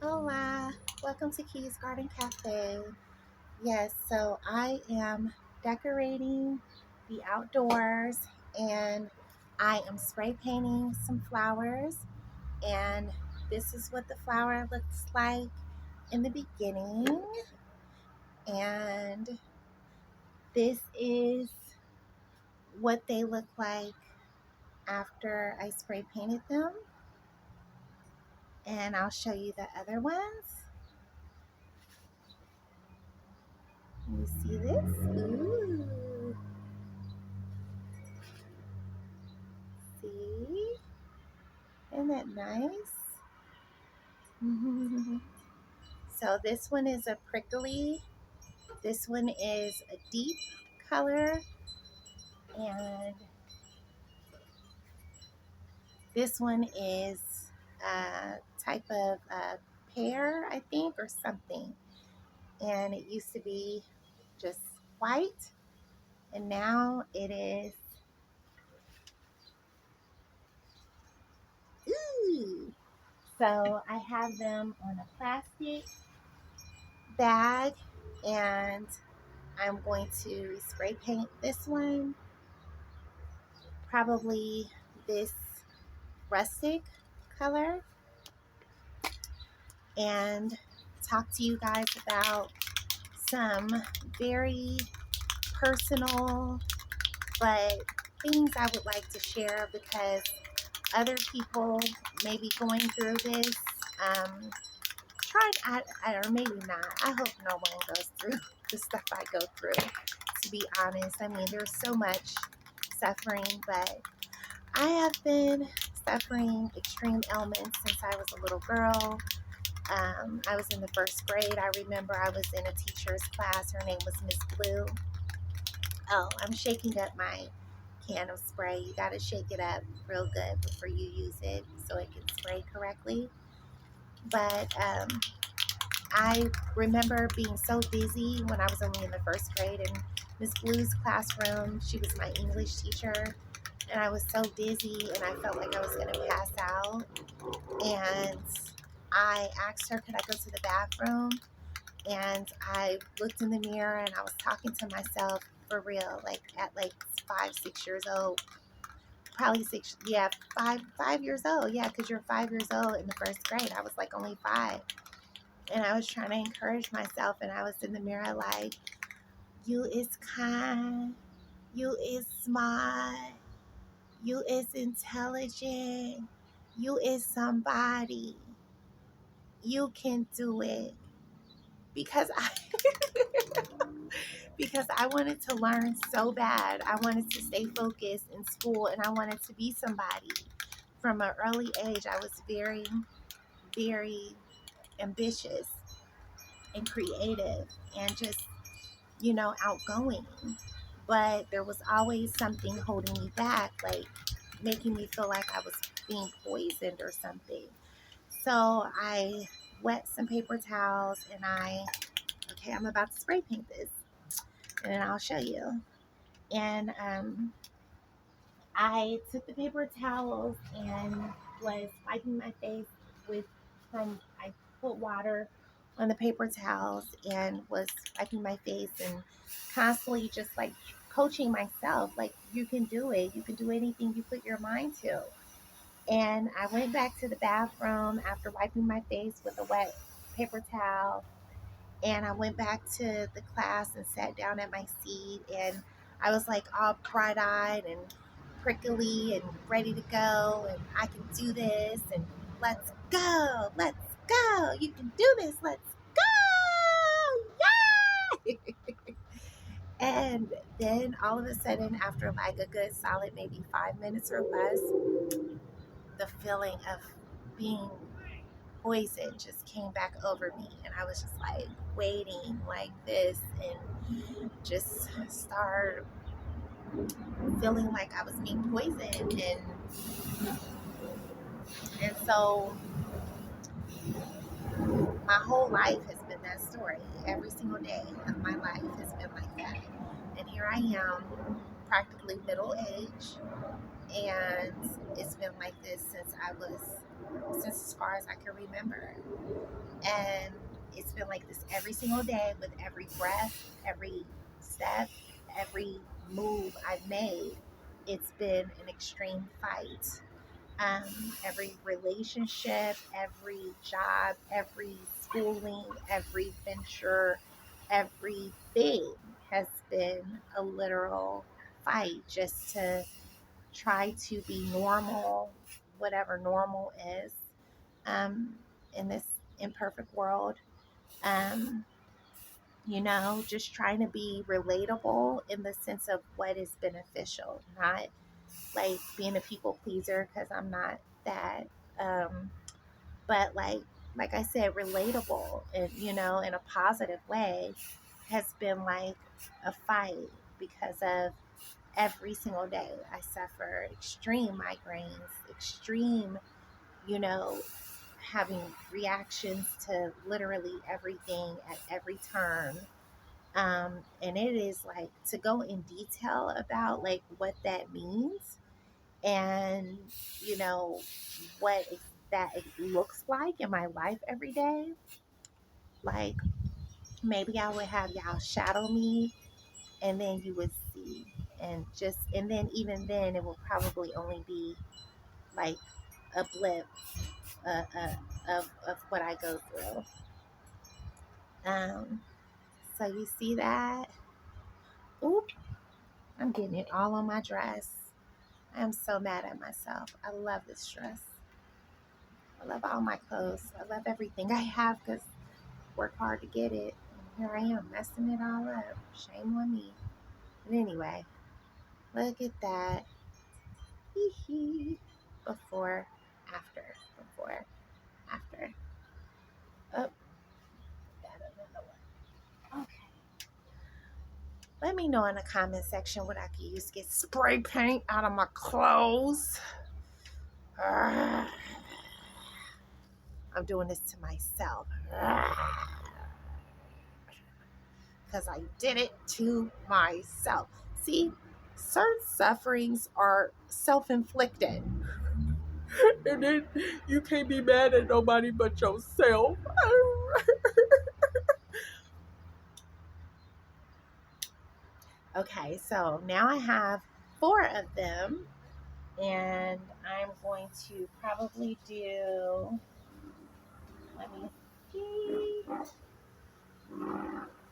Hola, welcome to Keys Garden Cafe. Yes, so I am decorating the outdoors and I am spray painting some flowers. And this is what the flower looks like in the beginning. And this is what they look like after I spray painted them. And I'll show you the other ones. You see this? Ooh. See? Isn't that nice? So this one is a prickly. This one is a deep color. And this one is a type of pear, I think, or something. And it used to be just white. And now it is, ooh. So I have them on a plastic bag. And I'm going to spray paint this one, probably this rustic color, and talk to you guys about some very personal but things I would like to share because other people may be going through this. Or maybe not. I hope no one goes through the stuff I go through, to be honest. I mean, there's so much suffering, but I have been suffering extreme ailments since I was a little girl. I was in the first grade. I remember I was in a teacher's class. Her name was Miss Blue. Oh, I'm shaking up my can of spray. You got to shake it up real good before you use it so it can spray correctly. But I remember being so dizzy when I was only in the first grade in Miss Blue's classroom. She was my English teacher. And I was so dizzy and I felt like I was going to pass out. And I asked her, could I go to the bathroom? And I looked in the mirror and I was talking to myself for real, like at like 5, 6 years old. Probably six, yeah, 5 years old. Yeah, because you're 5 years old in the first grade. I was like only 5. And I was trying to encourage myself and I was in the mirror like, you is kind, you is smart, you is intelligent, you is somebody. You can do it. Because I wanted to learn so bad. I wanted to stay focused in school and I wanted to be somebody. From an early age, I was very, very ambitious and creative and just, outgoing. But there was always something holding me back, like making me feel like I was being poisoned or something. So I wet some paper towels and okay, I'm about to spray paint this and then I'll show you. And I took the paper towels and was wiping my face I put water on the paper towels and was wiping my face and constantly just like coaching myself, like, you can do it. You can do anything you put your mind to. And I went back to the bathroom after wiping my face with a wet paper towel. And I went back to the class and sat down at my seat. And I was like all bright eyed and prickly and ready to go. And I can do this. And let's go. Let's go. You can do this. Let's go. Yay! And then all of a sudden, after like a good solid maybe 5 minutes or less, the feeling of being poison just came back over me. And I was just like waiting like this and just started feeling like I was being poisoned. And so my whole life has been that story. Every single day of my life has been like that. And here I am, practically middle age, and it's been like this since as far as I can remember. And it's been like this every single day with every breath, every step, every move I've made. It's been an extreme fight. Every relationship, every job, every schooling, every venture, everything has been a literal fight just to try to be normal, whatever normal is, um, in this imperfect world. Um, just trying to be relatable in the sense of what is beneficial, not like being a people pleaser because I'm not that. Um, but like I said, relatable and in a positive way has been like a fight because of every single day I suffer extreme migraines, extreme, you know, having reactions to literally everything at every turn. And it is like to go in detail about like what that means and you know what that it looks like in my life every day. Like maybe I would have y'all shadow me and then you would see, and then even then it will probably only be like a blip of what I go through. um so you see that. Oop, I'm getting it all on my dress. I'm so mad at myself. I love this dress. I love all my clothes. I love everything I have because I work hard to get it. And here I am messing it all up. Shame on me. But anyway, look at that. Hee hee. Before, after. Before, after. Oh, got another one. Okay. Let me know in the comment section what I could use to get spray paint out of my clothes. I'm doing this to myself. Because I did it to myself. See, certain sufferings are self inflicted. And then you can't be mad at nobody but yourself. Okay, so now I have 4 of them, and I'm going to probably do, let me see,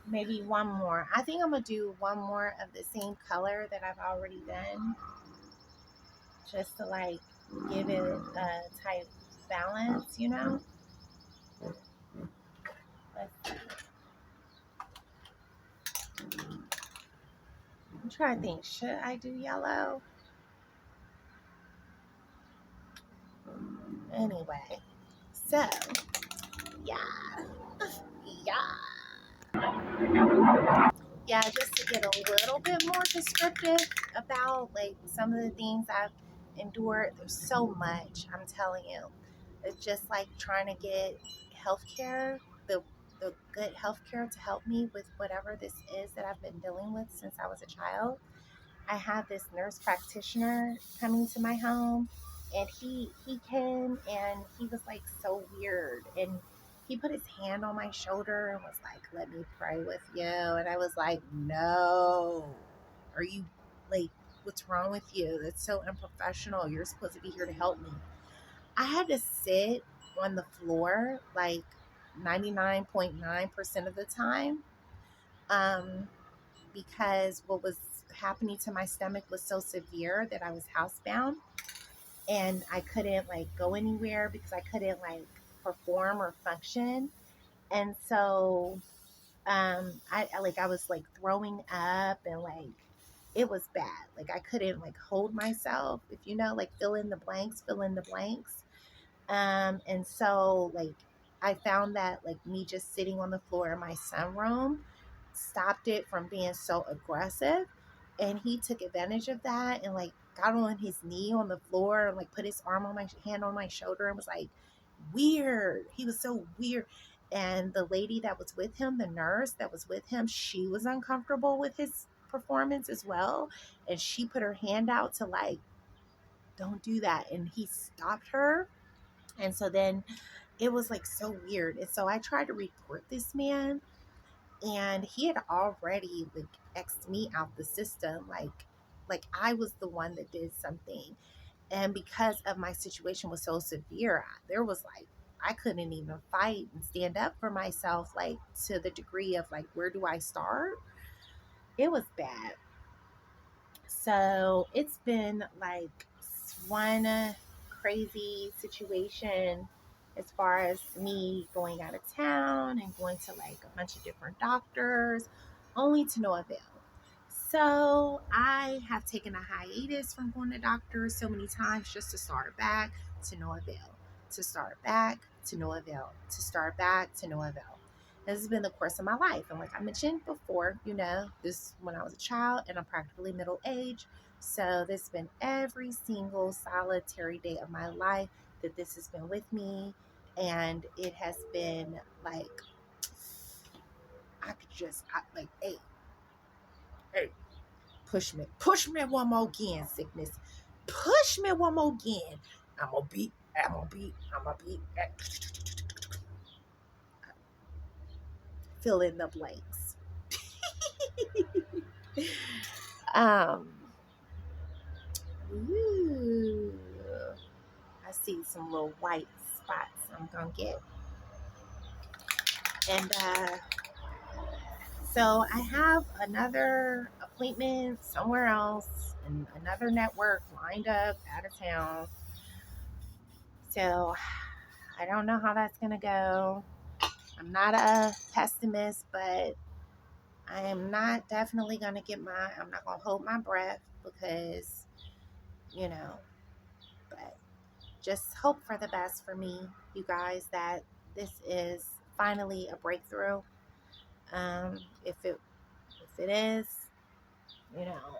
maybe one more. I think I'm going to do one more of the same color that I've already done, just to like give it a type balance. Let's, I'm trying to think, should I do yellow? Anyway, so yeah, yeah, just to get a little bit more descriptive about like some of the things I've endured. There's so much, I'm telling you. It's just like trying to get healthcare, the good healthcare to help me with whatever this is that I've been dealing with since I was a child. I have this nurse practitioner coming to my home, and he came and he was like so weird, and he put his hand on my shoulder and was like, "Let me pray with you," and I was like, "No, are you like, what's wrong with you? That's so unprofessional. You're supposed to be here to help me." I had to sit on the floor like 99.9% of the time. Um, because what was happening to my stomach was so severe that I was housebound and I couldn't like go anywhere because I couldn't like perform or function. And so I was like throwing up and like it was bad. Like I couldn't like hold myself, if like fill in the blanks. And so like I found that like me just sitting on the floor in my sunroom stopped it from being so aggressive. And he took advantage of that and like got on his knee on the floor and like put his arm on my hand on my shoulder and was like weird. He was so weird. And the lady that was with him, the nurse that was with him, she was uncomfortable with his performance as well. And she put her hand out to like, don't do that. And he stopped her. And so then it was like so weird. And so I tried to report this man, and he had already like X'd me out the system. Like I was the one that did something. And because of my situation was so severe, there was like, I couldn't even fight and stand up for myself, like to the degree of like, where do I start? It was bad. So it's been like one crazy situation as far as me going out of town and going to like a bunch of different doctors, only to no avail. So I have taken a hiatus from going to doctors so many times just to start back, to no avail, to start back, to no avail, to start back, to no avail. This has been the course of my life. And like I mentioned before, this when I was a child and I'm practically middle age. So this has been every single solitary day of my life that this has been with me. And it has been like, I could just, like, hey, push me one more again, sickness. Push me one more again. I'm gonna beat. Fill in the blanks. Um, ooh, I see some little white spots I'm gonna get. And so I have another appointment somewhere else and another network lined up out of town. So I don't know how that's gonna go. I'm not a pessimist, but I am not definitely gonna I'm not gonna hold my breath because, you know, but just hope for the best for me, you guys, that this is finally a breakthrough. If it is, you know,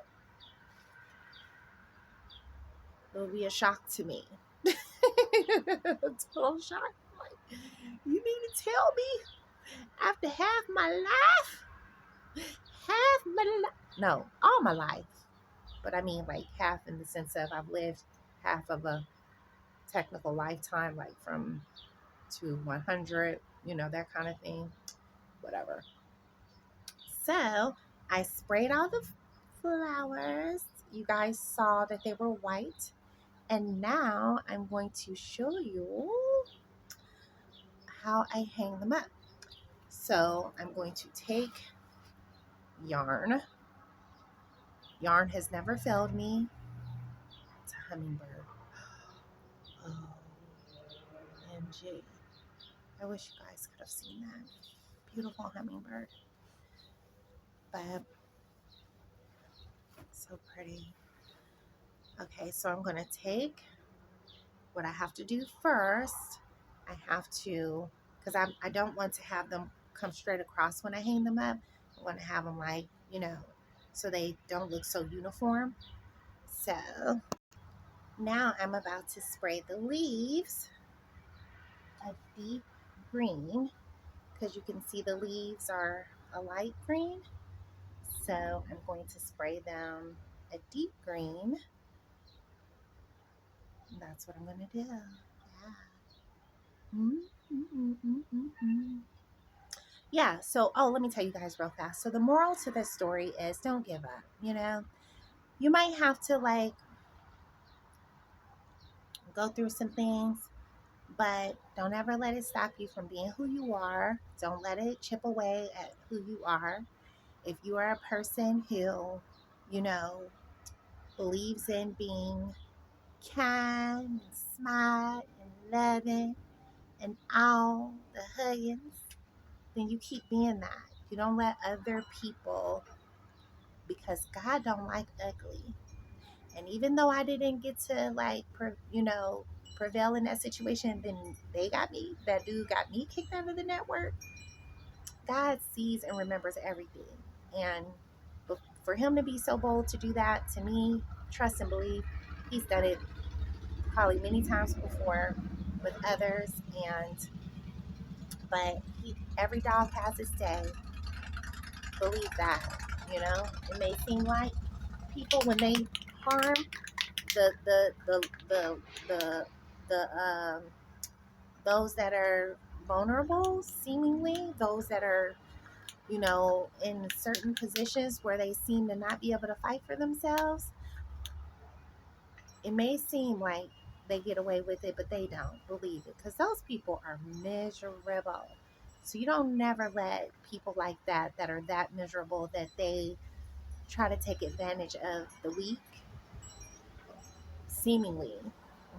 it'll be a shock to me. A total shock. Like, you mean to tell me after half my life, no, all my life, but I mean like half in the sense of I've lived half of a technical lifetime, like from to 100, that kind of thing, whatever. So I sprayed all the flowers. You guys saw that they were white. And now I'm going to show you how I hang them up. So I'm going to take yarn. Yarn has never failed me. It's a hummingbird. Oh, OMG. I wish you guys could have seen that. Beautiful hummingbird. But so pretty. Okay, so I'm going to take what I have to do first. I have to, because I don't want to have them come straight across when I hang them up. I want to have them like, so they don't look so uniform. So now I'm about to spray the leaves a deep green, because you can see the leaves are a light green. So I'm going to spray them a deep green. And that's what I'm going to do. Yeah. Mm-hmm. Yeah, so, let me tell you guys real fast. So the moral to this story is don't give up, You might have to like go through some things, but don't ever let it stop you from being who you are. Don't let it chip away at who you are. If you are a person who, you know, believes in being kind and smart and loving and all the huggins, then you keep being that. You don't let other people, because God don't like ugly. And even though I didn't get to like, prevail in that situation, then that dude got me kicked out of the network. God sees and remembers everything. And for him to be so bold to do that to me, trust and believe, he's done it probably many times before with others. But every dog has its day. Believe that, it may seem like people, when they harm the the the the the the those that are vulnerable, seemingly, those that are, in certain positions where they seem to not be able to fight for themselves, it may seem like they get away with it, but they don't believe it because those people are miserable. So you don't never let people like that are that miserable that they try to take advantage of the weak, seemingly.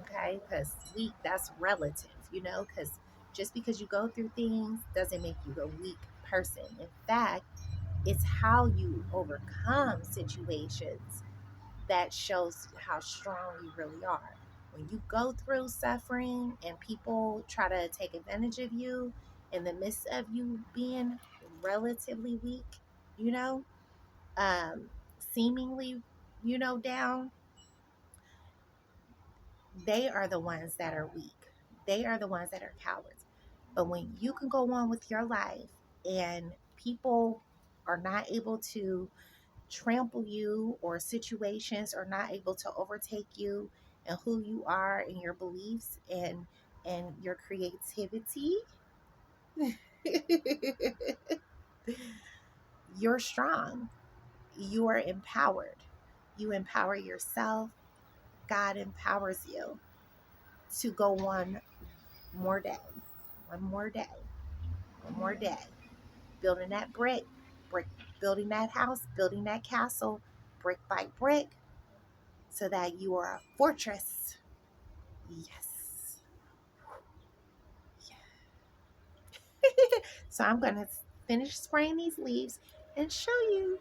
Okay, because weak, that's relative, because just because you go through things doesn't make you a weak person. In fact, it's how you overcome situations that shows how strong you really are. When you go through suffering and people try to take advantage of you in the midst of you being relatively weak, you know, um, seemingly, down, they are the ones that are weak. They are the ones that are cowards. But when you can go on with your life and people are not able to trample you, or situations are not able to overtake you and who you are and your beliefs and your creativity, you're strong. You are empowered. You empower yourself. God empowers you to go one more day, one more day, one more day, building that brick, building that house, building that castle, brick by brick, so that you are a fortress. Yes. So I'm going to finish spraying these leaves and show you